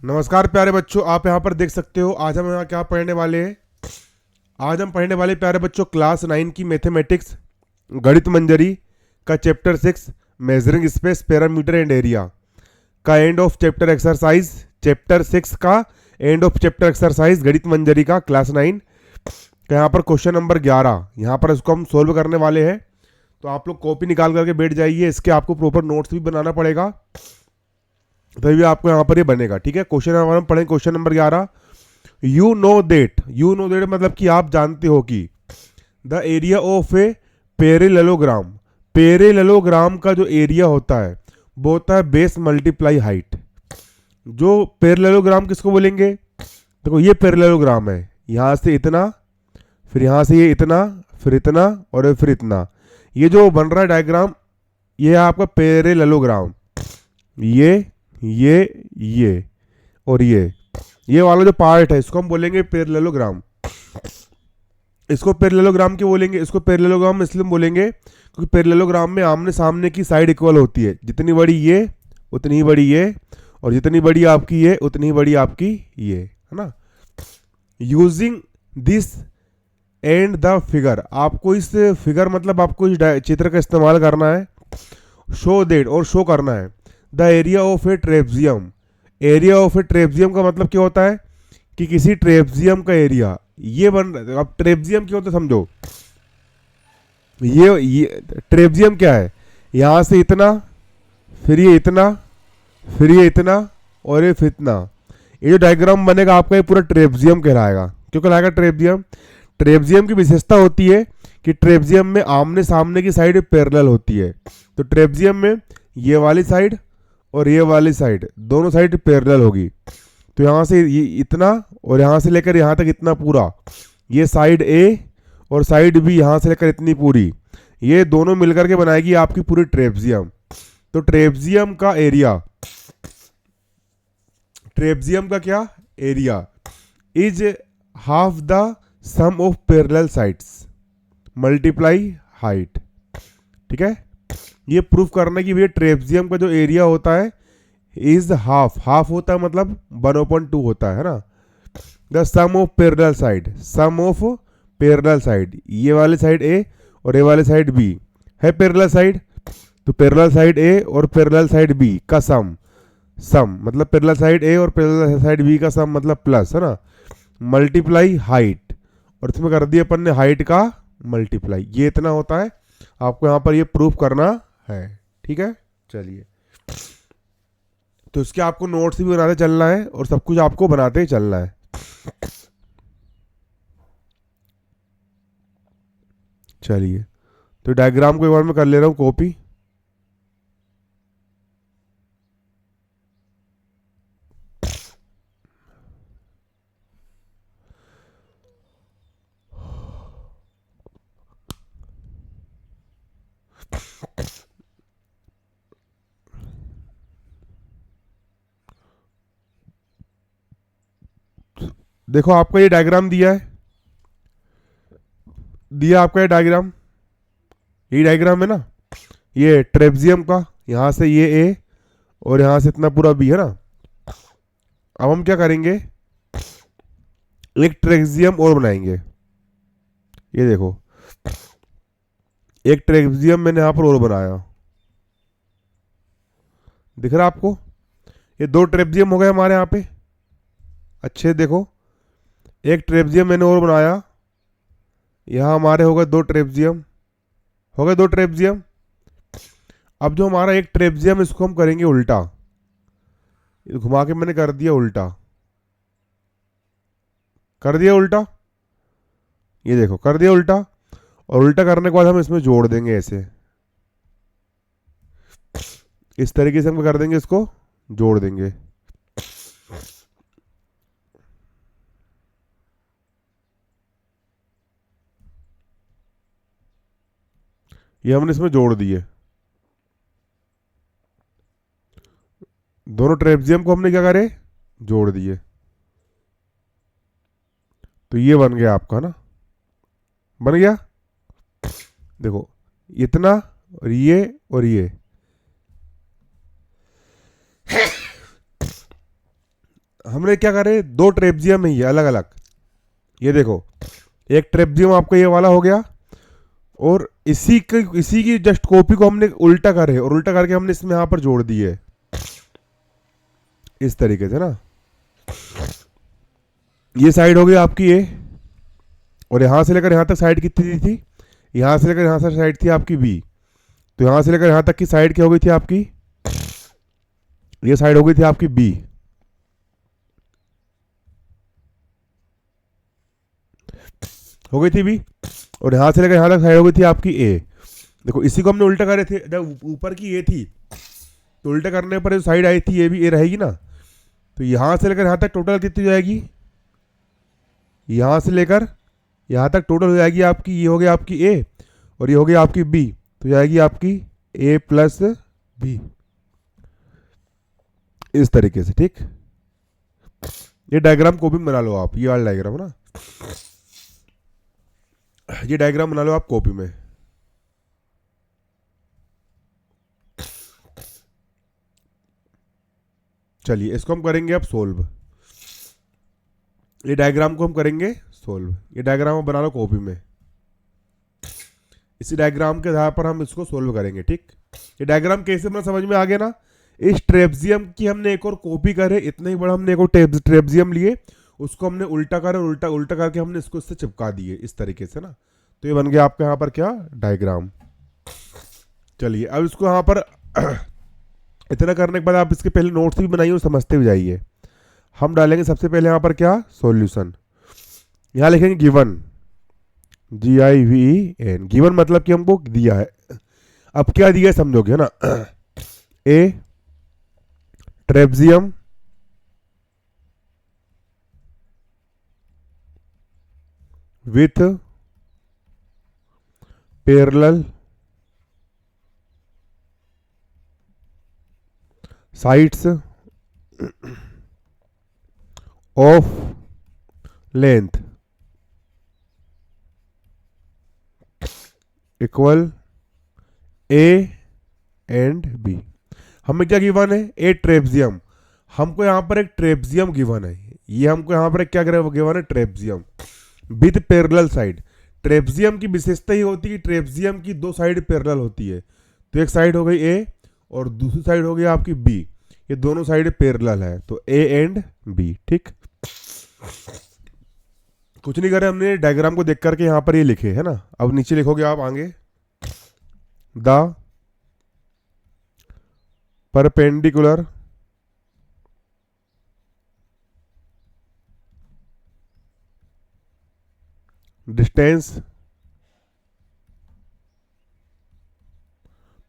नमस्कार प्यारे बच्चों, आप यहाँ पर देख सकते हो। आज हम यहाँ क्या पढ़ने वाले हैं। आज हम पढ़ने वाले प्यारे बच्चों क्लास 9 की मैथमेटिक्स गणित मंजरी का chapter 6 measuring space parameter and area का end of chapter exercise, chapter 6 का एंड ऑफ चैप्टर एक्सरसाइज गणित मंजरी का क्लास 9 का यहाँ पर क्वेश्चन नंबर 11 यहाँ पर इसको हम सोल्व करने वाले हैं। तो आप लोग कॉपी निकाल करके बैठ जाइए। इसके आपको प्रॉपर नोट्स भी बनाना पड़ेगा, तभी आपको यहाँ पर ये बनेगा। ठीक है, क्वेश्चन हम पढ़ें question number 11। You know that मतलब कि आप जानते हो कि the area of a parallelogram, parallelogram का जो एरिया होता है वो होता है बेस मल्टीप्लाई हाइट। जो पेरेललोग्राम किसको बोलेंगे? देखो ये पेरेललोग्राम है, यहाँ से इतना, फिर यहाँ से ये इतना, फिर इतना और फिर इतना। ये जो बन रहा है डायग्राम, ये है आपका पेरेललोग्राम। ये और ये वाला जो पार्ट है इसको हम बोलेंगे पैरेललोग्राम। इसको पैरेललोग्राम क्यों बोलेंगे? इसको पैरेललोग्राम इसलिए बोलेंगे क्योंकि पैरेललोग्राम में आमने सामने की साइड इक्वल होती है। जितनी बड़ी ये उतनी ही बड़ी ये, और जितनी बड़ी आपकी ये उतनी ही बड़ी आपकी ये, है ना। Using this and the figure, आपको इस फिगर मतलब आपको इस चित्र का इस्तेमाल करना है। शो देट, और शो करना है the area of A ट्रेपजियम। Area of ए ट्रेपजियम का मतलब क्या होता है कि किसी ट्रेपजियम का एरिया ये बन रहा है। अब ट्रेपजियम क्या होता है समझो। ये ट्रेपजियम क्या है? यहाँ से इतना, फिर ये इतना, फिर ये इतना और ये फिर इतना। ये जो डायग्राम बनेगा आपका ये पूरा ट्रेपजियम कहलाएगा। क्यों कहलाएगा ट्रेपजियम? ट्रेपजियम की विशेषता होती है कि ट्रेपजियम में आमने सामने की साइड पैरेलल होती है। तो ट्रेपजियम में ये वाली साइड और ये वाली साइड दोनों साइड पैरेलल होगी। तो यहाँ से ये इतना और यहाँ से लेकर यहाँ तक इतना पूरा, ये साइड ए और साइड बी यहाँ से लेकर इतनी पूरी, ये दोनों मिलकर के बनाएगी आपकी पूरी ट्रेपजियम। तो ट्रेपजियम का एरिया, ट्रेपजियम का क्या area is half the sum of parallel sides multiply height. ठीक है, ये प्रूफ करना कि भैया ट्रेपजियम का जो एरिया होता है इज हाफ, हाफ होता है मतलब 1/2 होता है ना। The sum of parallel side, sum of parallel side, ये वाली साइड ए और ये वाली साइड बी है पैरेलल साइड। तो पैरेलल साइड ए और पैरेलल साइड बी का सम, सम मतलब पैरेलल साइड ए और पैरेलल साइड बी का सम मतलब प्लस, है ना, मल्टीप्लाई हाइट। और इसमें कर दिया अपन ने हाइट का मल्टीप्लाई, ये इतना होता है। आपको यहाँ पर ये प्रूफ करना है। ठीक है, चलिए। तो इसके आपको नोट्स भी बनाते चलना है और सब कुछ आपको बनाते ही चलना है। चलिए, तो डायग्राम को एक बार मैं कर ले रहा हूं कॉपी। देखो आपका ये डायग्राम दिया है, दिया आपका ये डायग्राम, ये डायग्राम है ना। ये ट्रेपजियम का, यहां से ये ए और यहां से इतना पूरा बी, है ना। अब हम क्या करेंगे, एक ट्रेपजियम और बनाएंगे। ये देखो, एक ट्रेपजियम मैंने यहां पर और बनाया, दिख रहा है आपको? ये 2 ट्रेपजियम हो गए हमारे यहाँ पे। अच्छे देखो, एक ट्रेपजियम मैंने और बनाया, यहाँ हमारे हो गए 2 ट्रेपजियम, हो गए 2 ट्रेपजियम। अब जो हमारा एक ट्रेपजियम, इसको हम करेंगे उल्टा, घुमा के मैंने कर दिया उल्टा, कर दिया उल्टा। ये देखो कर दिया उल्टा, और उल्टा करने के बाद हम इसमें जोड़ देंगे ऐसे, इस तरीके से हम कर देंगे, इसको जोड़ देंगे। ये हमने इसमें जोड़ दिए, दोनों ट्रेपजियम को हमने क्या करे, जोड़ दिए। तो ये बन गया आपका ना, बन गया। देखो इतना और ये और ये, हमने क्या करे, दो ट्रेपजियम ही है अलग अलग। ये देखो, एक ट्रेपजियम आपका ये वाला हो गया, और इसी की जस्ट कॉपी को हमने उल्टा करे, और उल्टा करके हमने इसमें यहां पर जोड़ दिए इस तरीके से ना। ये साइड हो गई आपकी ए, और यहां से लेकर यहां तक साइड कितनी दी थी, यहां से लेकर यहां से साइड थी आपकी बी। तो यहां से लेकर यहां तक की साइड क्या हो गई थी आपकी, ये साइड हो गई थी आपकी बी। हो गई थी बी, और यहां से लेकर यहां तक साइड हो गई थी आपकी ए। देखो इसी को हमने उल्टा करे थे, जब ऊपर की ए थी तो उल्टा करने पर जो साइड आई थी ये भी ए रहेगी ना। तो यहां से लेकर यहां तक टोटल कितनी हो जाएगी, यहां से लेकर यहां तक टोटल हो जाएगी आपकी, ये हो गया आपकी ए और ये हो गई आपकी बी, तो जाएगी आपकी ए प्लस बी, इस तरीके से। ठीक, ये डायग्राम कॉपी में बना लो आप, ये वाला डायग्राम ना, ये डायग्राम बना लो आप कॉपी में। चलिए इसको हम करेंगे अब सोल्व, ये डायग्राम को हम करेंगे सोल्व। ये डायग्राम बना लो कॉपी में, इसी डायग्राम के आधार पर हम इसको सोल्व करेंगे। ठीक, ये डायग्राम कैसे मतलब समझ में आ गया ना। इस ट्रेपजियम की हमने एक और कॉपी करे, इतना ही बड़ा हमने एक और ट्रेपजियम लिए, उसको हमने उल्टा करे, उल्टा उल्टा करके हमने इसको इससे चिपका दिए इस तरीके से ना। तो ये बन गया आपका यहाँ पर क्या, डायग्राम। चलिए अब इसको यहाँ पर इतना करने के बाद आप इसके पहले नोट्स भी बनाइए और समझते भी जाइए। हम डालेंगे सबसे पहले यहाँ पर क्या, सॉल्यूशन। यहाँ लिखेंगे गिवन, GIVEN, गिवन मतलब कि हमको दिया है। अब क्या दिया है समझोगे ना। A trapezium with parallel sides of length equal a and b. हमें क्या गिवन है, ए ट्रेपजियम। हमको यहाँ पर एक ट्रेपजियम गिवन है, ये हमको यहाँ पर एक क्या गिवन है, ट्रेपजियम विथ पैरेलल साइड। ट्रेपजियम की विशेषता ही होती है कि ट्रेपजियम की दो साइड पैरेलल होती है। तो एक साइड हो गई ए और दूसरी साइड हो गई आपकी बी, ये दोनों साइड पैरेलल है, तो ए एंड बी। ठीक, कुछ नहीं करे हमने, डायग्राम को देख करके यहाँ पर ये लिखे है ना। अब नीचे लिखोगे आप आगे, the perpendicular distance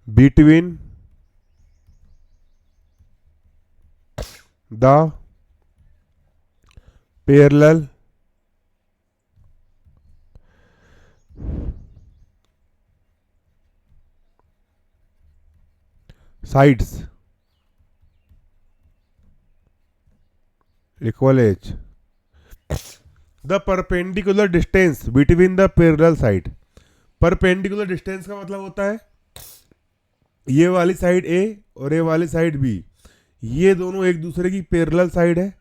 between the parallel sides equal h, the perpendicular distance between the parallel side। Perpendicular distance का मतलब होता है ये वाली साइड ए और ये वाली साइड बी, ये दोनों एक दूसरे की पैरेलल साइड है।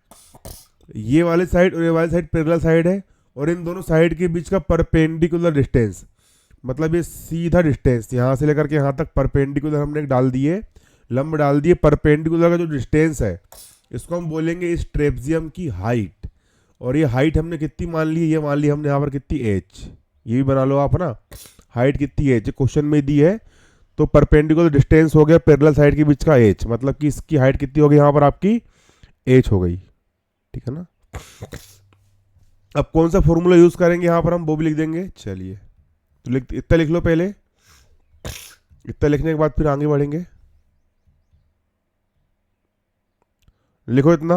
ये वाली साइड और ये वाली साइड पैरेलल साइड है, और इन दोनों साइड के बीच का परपेंडिकुलर डिस्टेंस, मतलब ये सीधा डिस्टेंस यहाँ से लेकर के यहाँ तक परपेंडिकुलर हमने डाल दिए, लंब डाल दिए। परपेंडिकुलर का जो डिस्टेंस है इसको हम बोलेंगे इस ट्रेपजियम की हाइट। और ये हाइट हमने कितनी मान ली है, ये मान ली हमने यहाँ पर कितनी, h। ये भी बना लो आप ना, हाइट कितनी h क्वेश्चन में दी है। तो परपेंडिकुलर डिस्टेंस हो गया पैरेलल साइड के बीच का h, मतलब कि इसकी हाइट कितनी होगी यहाँ पर आपकी, h हो गई। ठीक है ना। अब कौन सा फॉर्मूला यूज करेंगे यहाँ पर हम वो भी लिख देंगे। चलिए तो इतना लिख लो पहले, इतना लिखने के बाद फिर आगे बढ़ेंगे। लिखो इतना।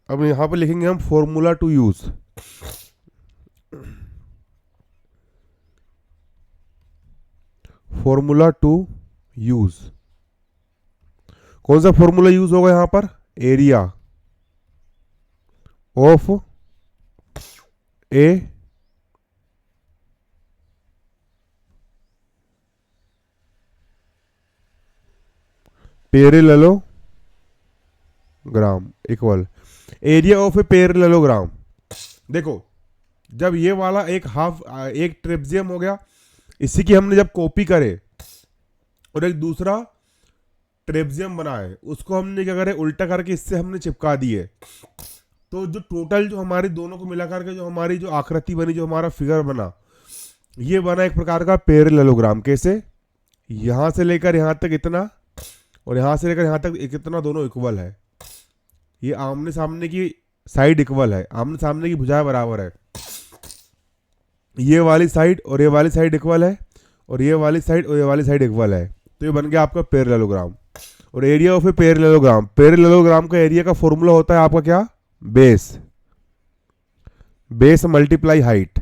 अब यहां पर लिखेंगे हम formula to use. Formula to use, कौन सा फॉर्मूला यूज होगा यहां पर, area of a parallel gram equal area of a parallelogram. देखो जब ये वाला एक ट्रेपेजियम हो गया, इसी की हमने जब कॉपी करे और एक दूसरा ट्रेपेजियम बनाए, उसको हमने क्या करे उल्टा करके इससे हमने चिपका दिए, तो जो टोटल जो हमारी दोनों को मिलाकर के जो हमारी जो आकृति बनी, जो हमारा फिगर बना, ये बना एक प्रकार का पैरेललोग्राम। कैसे? यहां से लेकर यहां तक इतना और यहां से लेकर यहां तक इतना, दोनों इक्वल है। ये आमने सामने की साइड इक्वल है, आमने सामने की भुजाएं बराबर है। ये वाली साइड और ये वाली साइड इक्वल है, और ये वाली साइड और ये वाली साइड इक्वल है। तो ये बन गया आपका पैरेललोग्राम। और area of a parallelogram, parallelogram का एरिया का फॉर्मूला होता है आपका क्या? Base, base multiply height.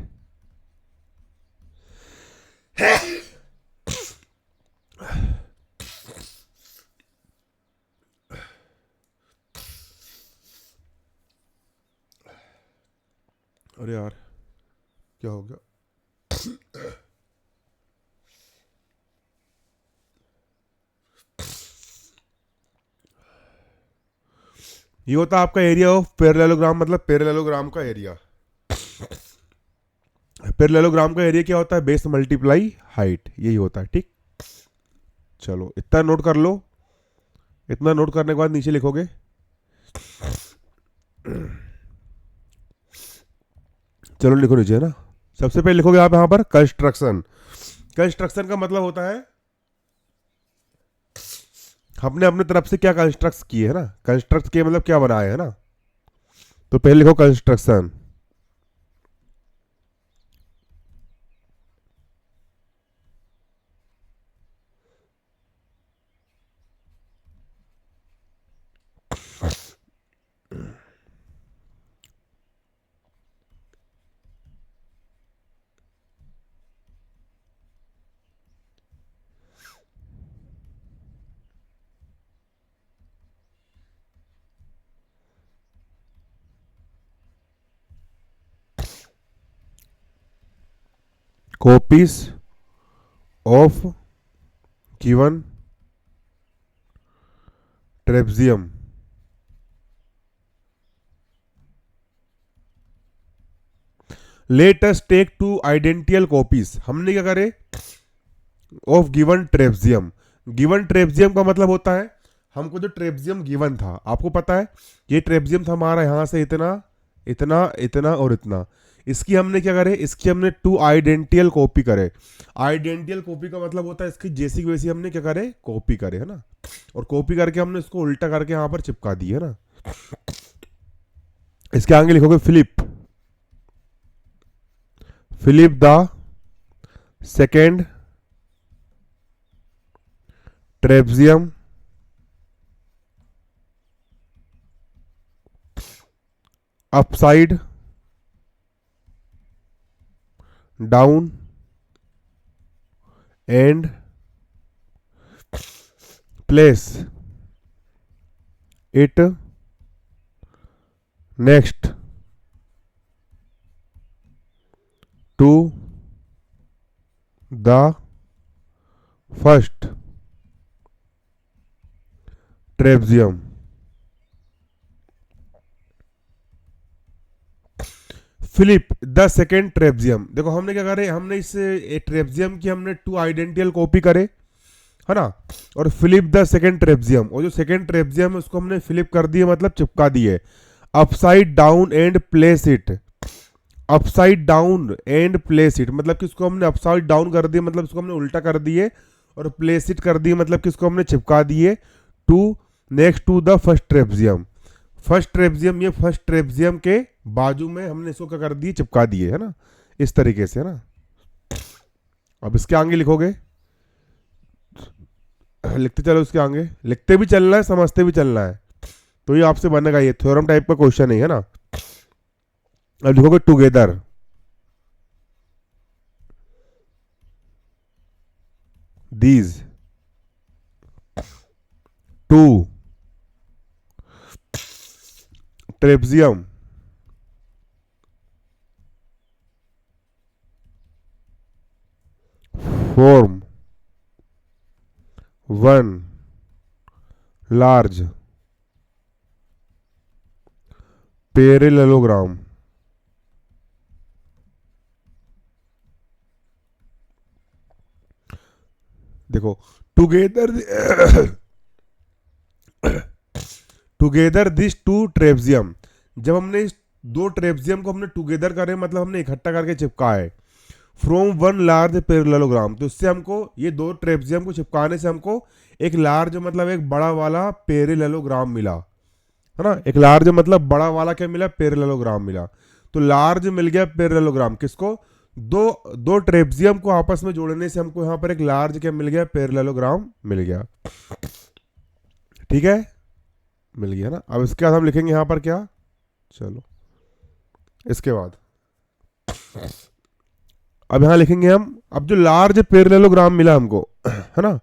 अरे यार क्या हो गया? ये होता है आपका एरिया ऑफ पैरेललोग्राम, मतलब पैरेललोग्राम का एरिया। पैरेललोग्राम का एरिया क्या होता है? बेस मल्टीप्लाई हाइट, यही होता है। ठीक, चलो इतना नोट कर लो। इतना नोट करने के बाद नीचे लिखोगे चलो लिखो नीचे, है ना। सबसे पहले लिखोगे आप यहां पर कंस्ट्रक्शन। कंस्ट्रक्शन का मतलब होता है हमने अपने तरफ से क्या कंस्ट्रक्ट किए, है ना। कंस्ट्रक्ट किए मतलब क्या बनाए, है ना। तो पहले लिखो construction. copies of given trapezium let us take two identical copies। हमने क्या करे? Of given trapezium. Given trapezium का मतलब होता है हमको जो ट्रेपेजियम गिवन था, आपको पता है ये ट्रेपेजियम था हमारा, यहां से इतना इतना इतना और इतना। इसकी हमने क्या करे? इसकी हमने टू आइडेंटियल कॉपी करे। आइडेंटियल कॉपी का मतलब होता है इसकी जैसी की वैसी हमने क्या करे? कॉपी करे, है ना। और कॉपी करके हमने इसको उल्टा करके यहां पर चिपका दी, है ना। इसके आगे लिखोगे flip, flip the second trapezium upside down and place it next to the first trapezium। Flip the second trapezium. देखो हमने क्या करे? हमने इस ट्रेपेजियम की हमने टू आइडेंटियल कॉपी करे, है ना। और फिलिप द सेकेंड ट्रेपेजियम, और जो सेकेंड ट्रेपेजियम है उसको हमने फिलिप कर दिए, मतलब चिपका दिए। Upside down and place it, upside down and place it मतलब कि उसको हमने अपसाइड डाउन कर दिए, मतलब उसको हमने उल्टा कर दिए। और प्लेस इट कर दिए मतलब कि उसको हमने चिपका दिए to next to the first trapezium. First trapezium, ये फर्स्ट ट्रेपेजियम के बाजू में हमने इसको क्या कर दिए? चिपका दिए, है ना, इस तरीके से, है ना। अब इसके आगे लिखोगे, लिखते चलो इसके आगे, लिखते भी चलना है समझते भी चलना है, तो ये आपसे बनेगा, ये थ्योरम टाइप का क्वेश्चन है ना। अब लिखोगे together, these two trapezium form one large parallelogram. देखो, together together this two trapezium, जब हमने इस दो ट्रेपजियम को हमने टुगेदर करे, मतलब हमने इकट्ठा करके चिपका है, फ्रॉम वन लार्ज पैरेललोग्राम, तो इससे हमको ये दो ट्रेपजियम को चिपकाने से हमको एक लार्ज मतलब एक बड़ा वाला पैरेललोग्राम मिला, है ना। एक लार्ज मतलब बड़ा वाला क्या मिला, पैरेललोग्राम मिला। तो लार्ज मिल गया पैरेललोग्राम, किसको, दो दो ट्रेपजियम को आपस में जोड़ने से हमको यहाँ पर एक लार्ज क्या मिल गया, पैरेललोग्राम मिल गया। ठीक है, मिल गया ना। अब इसके बाद हम लिखेंगे यहाँ पर क्या, चलो इसके बाद अब यहाँ लिखेंगे हम, अब जो लार्ज पैरेललोग्राम मिला हमको, है ना,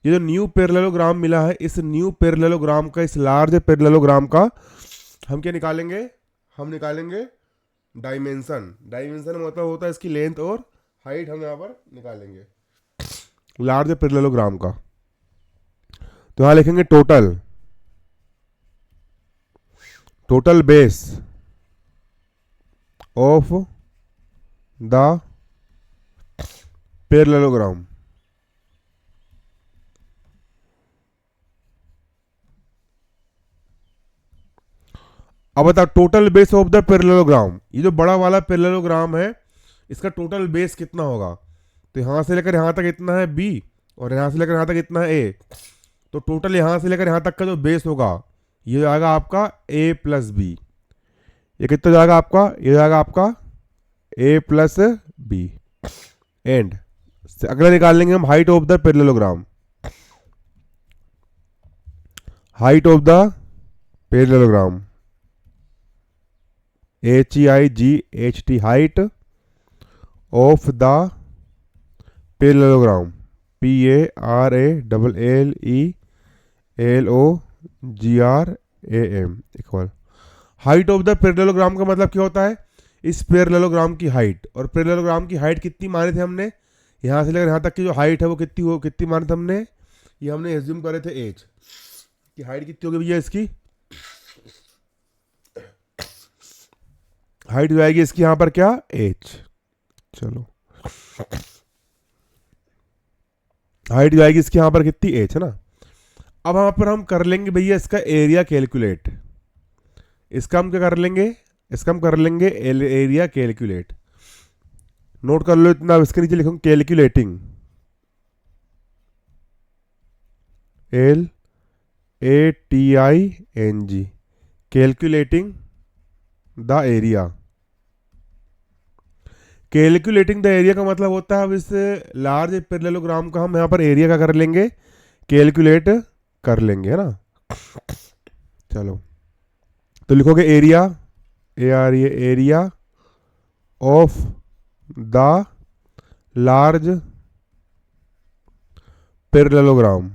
ये जो न्यू पैरेललोग्राम मिला है, इस न्यू पैरेललोग्राम का, इस लार्ज पैरेललोग्राम का हम क्या निकालेंगे, हम निकालेंगे डायमेंशन। डायमेंशन मतलब होता है इसकी लेंथ और हाइट, हम यहाँ पर निकालेंगे लार्ज पैरेललोग्राम का। तो यहाँ लिखेंगे total, total base of the parallelogram. अब बताओ total base of the parallelogram, ये जो बड़ा वाला पैरेललोग्राम है इसका टोटल बेस कितना होगा। तो यहां से लेकर यहां तक इतना है बी, और यहां से लेकर यहां तक इतना है ए, तो टोटल यहां से लेकर यहां तक का जो बेस होगा ये जाएगा आपका ए प्लस बी। ये कितना जाएगा आपका, ये जाएगा आपका ए प्लस बी। एंड अगला निकाल लेंगे हम height of the parallelogram. Height of the parallelogram, HEIGHT, height of the parallelogram, PARALLELOGRAM equal. Height of the parallelogram का मतलब क्या होता है, इस पैरेललोग्राम की हाइट, और पैरेललोग्राम की हाइट कितनी माने थे हमने, यहाँ से लेकर यहाँ तक की जो हाइट है वो कितनी माने थे हमने, ये हमने एज्यूम करे थे h की हाइट कितनी होगी भैया, इसकी हाइट हो जाएगी इसकी यहाँ पर क्या, h। चलो हाइट जो आएगी इसकी यहाँ पर कितनी, h है ना। अब यहाँ पर हम कर लेंगे भैया इसका एरिया कैलकुलेट। इसका हम क्या कर लेंगे, इसका हम कर लेंगे एरिया कैलकुलेट। नोट कर लो इतना, इसके नीचे लिखूंगा calculating, LATING, calculating the area. Calculating the area का मतलब होता है अब इस लार्ज पैरेललोग्राम का हम यहाँ पर एरिया का कर लेंगे, कैलकुलेट कर लेंगे, है ना। चलो तो लिखोगे area, AREA, area of the large parallelogram,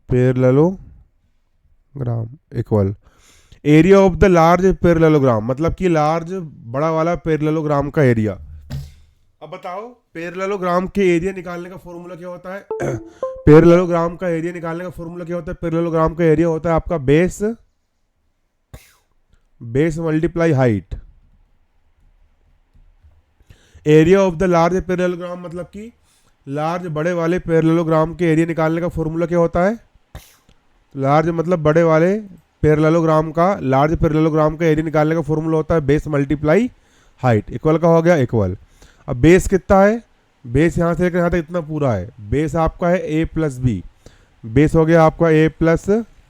parallelogram equal area of the large parallelogram, मतलब कि लार्ज बड़ा वाला पैरेललोग्राम का एरिया। अब बताओ पैरेललोग्राम के एरिया निकालने का फॉर्मूला क्या होता है, पैरेललोग्राम का एरिया निकालने का फॉर्मूला क्या होता है, पैरेललोग्राम का एरिया होता है आपका base multiply height. Area of the large parallelogram मतलब कि लार्ज बड़े वाले पैरेललोग्राम के एरिया निकालने का फॉर्मूला क्या होता है, लार्ज मतलब बड़े वाले पैरेललोग्राम का, लार्ज पैरेललोग्राम का एरिया निकालने का फॉर्मूला होता है बेस मल्टीप्लाई हाइट। इक्वल का हो गया इक्वल। अब बेस कितना है, बेस यहाँ से लेकर यहाँ तक इतना पूरा है, बेस आपका है a प्लस बी, बेस हो गया आपका a plus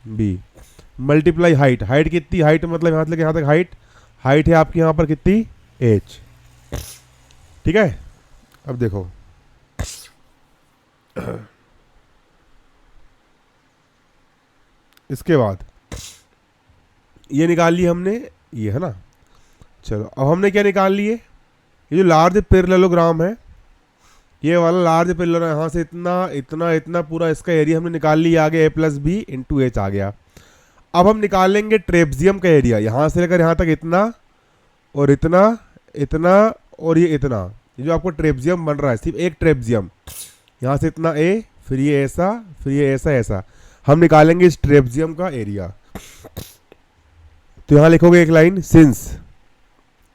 b multiply height. Height कितनी, हाइट मतलब यहाँ से लेकर यहाँ तक हाइट, हाइट है आपकी यहाँ पर कितनी h। ठीक है, अब देखो इसके बाद ये निकाल ली हमने, ये है ना। चलो अब हमने क्या निकाल लिए, ये जो लार्ज पैरेललोग्राम है, ये वाला लार्ज पैरेललोग्राम, यहाँ से इतना इतना इतना पूरा इसका एरिया हमने निकाल लिया, आगे a plus b into h आ गया। अब हम निकाल लेंगे ट्रेपजियम का एरिया, यहाँ से लेकर यहाँ तक इतना और इतना इतना और ये इतना, ये जो आपको ट्रेपजियम बन रहा है सिर्फ एक ट्रेपजियम, यहाँ से इतना a, फिर ये ऐसा, फिर ये ऐसा ऐसा। हम निकालेंगे इस ट्रेपजियम का एरिया। तो यहां लिखोगे एक line, since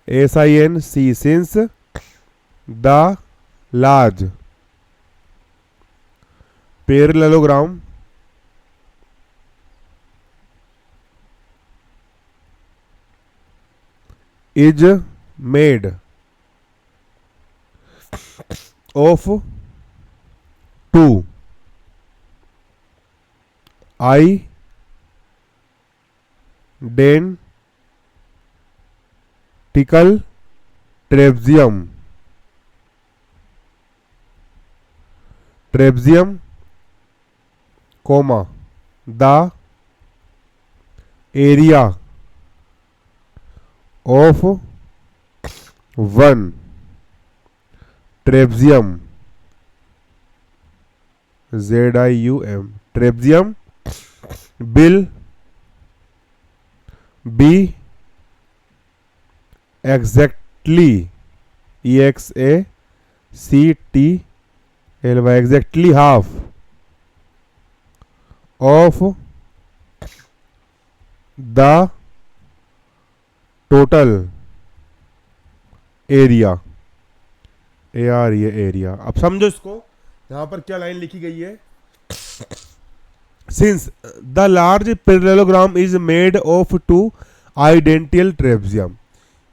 SINC since the large parallelogram is made of two identical trapezium comma the area of one trapezium ZIUM trapezium will be exactly EXACTLY exactly half of the total area area. अब समझो इसको, यहां पर क्या line लिखी गई है, since the large parallelogram is made of two identical ट्रेपजियम।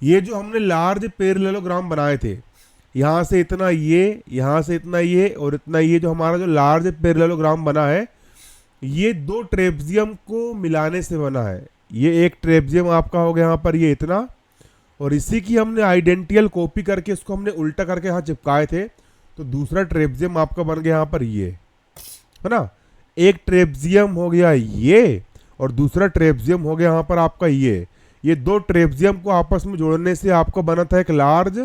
ये जो हमने लार्ज पैरेललोग्राम बनाए थे, यहां से इतना ये, यहां से इतना ये और इतना ये, जो हमारा जो लार्ज पैरेललोग्राम बना है ये दो ट्रेपजियम को मिलाने से बना है। ये एक ट्रेपजियम आपका हो गया यहाँ पर ये इतना, और इसी की हमने आइडेंटिकल कॉपी करके इसको हमने उल्टा करके यहाँ चिपकाए थे, तो दूसरा ट्रेपजियम आपका बन गया यहाँ पर ये, है ना। एक ट्रेपजियम हो गया ये और दूसरा ट्रेपजियम हो गया यहाँ पर आपका ये दो ट्रेपजियम को आपस में जोड़ने से आपको बना था एक लार्ज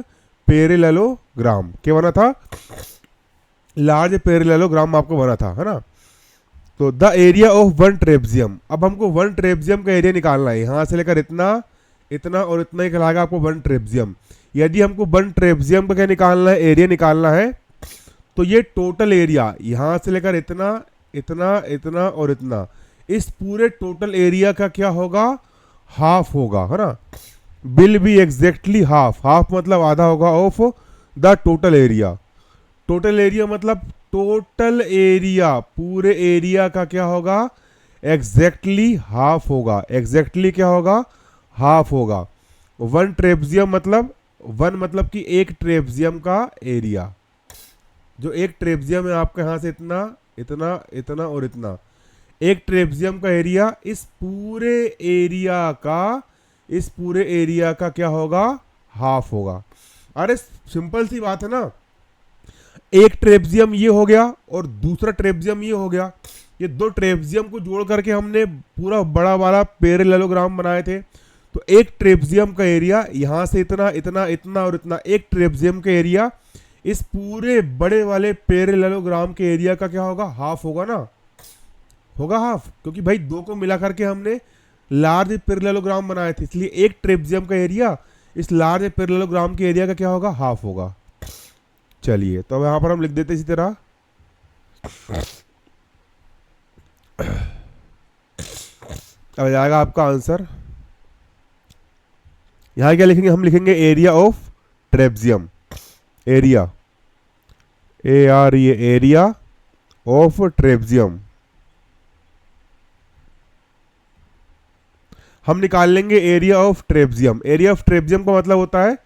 पैरेललोग्राम। क्या बना था? लार्ज पैरेललोग्राम आपको बना था, है ना। तो द एरिया ऑफ वन ट्रेपजियम, अब हमको वन ट्रेपजियम का एरिया निकालना है, यहां से लेकर इतना इतना और इतना ही कहलाएगा आपको वन ट्रेपजियम। यदि हमको वन ट्रेपजियम का क्या निकालना है, एरिया निकालना है, तो ये टोटल एरिया यहां से लेकर इतना इतना इतना और इतना, इस पूरे टोटल एरिया का क्या होगा? हाफ होगा, है ना। Will be exactly half, half मतलब आधा होगा of the total area. Total area मतलब टोटल एरिया, पूरे एरिया का क्या होगा? एग्जैक्टली हाफ होगा। एग्जैक्टली क्या होगा? हाफ होगा। वन ट्रेपजियम मतलब, वन मतलब कि एक ट्रेपजियम का एरिया, जो एक ट्रेपजियम है आपका यहां से इतना इतना इतना और इतना, एक ट्रेपजियम का एरिया इस पूरे एरिया का क्या होगा? हाफ होगा। अरे सिंपल सी बात है ना, एक ट्रेपजियम ये हो गया और दूसरा ट्रेपजियम ये हो गया, ये दो ट्रेपजियम को जोड़ करके हमने पूरा बड़ा वाला पैरेललोग्राम बनाए थे। तो एक ट्रेपजियम का एरिया यहां से इतना इतना इतना और इतना, एक ट्रेपजियम का एरिया इस पूरे बड़े वाले पैरेललोग्राम के एरिया का क्या होगा? हाफ होगा ना, होगा हाफ, क्योंकि भाई दो को मिला करके हमने लार्ज पैरेललोग्राम बनाए थे, इसलिए एक ट्रेपजियम का एरिया इस लार्ज पैरेललोग्राम के एरिया का क्या होगा? हाफ होगा। चलिए तो अब यहां पर हम लिख देते इसी तरह, अब जाएगा आपका आंसर। यहां क्या लिखेंगे? हम लिखेंगे area of ट्रेपजियम, area area of ट्रेपजियम। हम निकाल लेंगे एरिया ऑफ ट्रेपजियम। एरिया ऑफ ट्रेपजियम का मतलब होता है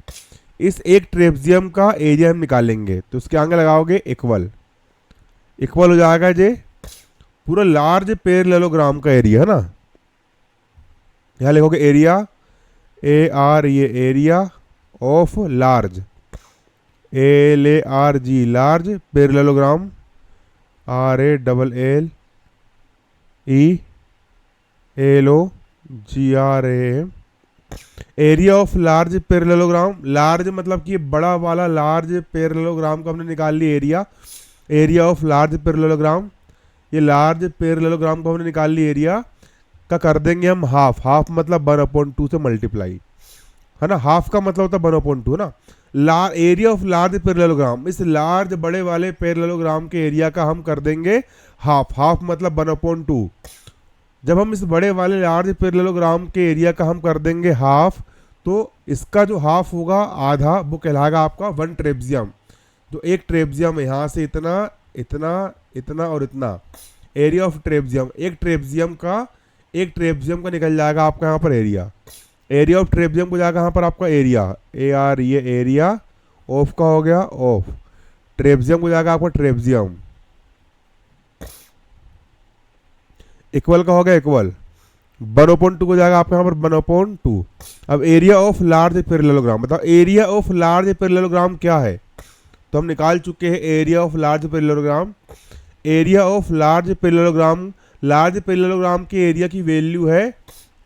इस एक ट्रेपजियम का एरिया हम निकालेंगे, तो उसके आगे लगाओगे इक्वल, इक्वल हो जाएगा जे पूरा लार्ज पैरेललोग्राम का एरिया, है ना। यहां लिखोगे area area of large LARG large parallelogram RALLELOGRAM। Area of large parallelogram, large मतलब कि बड़ा वाला लार्ज पैरेललोग्राम को हमने निकाल लिया area, area of large parallelogram, ये लार्ज पैरेललोग्राम को हमने निकाल लिया एरिया का कर देंगे हम हाफ, हाफ मतलब 1/2 से मल्टीप्लाई, है ना। हाफ का मतलब होता है 1/2 ना, एरिया ऑफ लार्ज पैरेललोग्राम, इस लार्ज बड़े वाले पैरेललोग्राम के एरिया का हम कर देंगे हाफ। हाफ मतलब 1/2। जब हम इस बड़े वाले लार्ज पैरेललोग्राम के एरिया का हम कर देंगे हाफ, तो इसका जो हाफ होगा आधा, वो कहलाएगा आपका 1 ट्रेपजियम। जो एक ट्रेपजियम है, यहाँ से इतना इतना इतना और इतना, एरिया ऑफ ट्रेपजियम, एक ट्रेपजियम का निकल जाएगा आपका यहाँ पर एरिया। एरिया ऑफ ट्रेपजियम को जाएगा यहाँ पर आपका एरिया, AR, ये एरिया ऑफ का हो गया ऑफ, ट्रेपजियम को जाएगा आपका ट्रेपजियम, इक्वल का हो गया इक्वल, 1/2 को जाएगा आपका यहाँ पर 1/2। अब एरिया ऑफ लार्ज पैरेललोग्राम, बताओ एरिया ऑफ लार्ज पैरेललोग्राम क्या है? तो हम निकाल चुके हैं area of large parallelogram. Area of large parallelogram के एरिया की वैल्यू है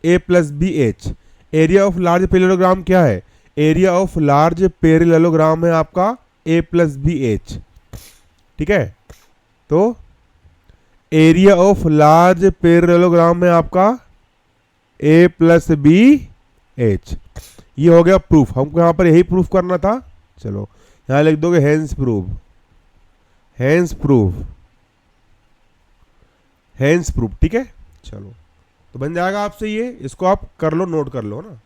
A+BH। Area of large parallelogram क्या है? एरिया ऑफ लार्ज पैरेललोग्राम है आपका A+BH। ठीक है, तो एरिया ऑफ लार्ज पैरेललोग्राम है आपका A+BH। ये हो गया प्रूफ, हमको यहाँ पर यही प्रूफ करना था। चलो यहाँ लिख दोगे hence proof, hence proof, hence proof. ठीक है, चलो तो बन जाएगा आपसे ये, इसको आप कर लो, नोट कर लो ना।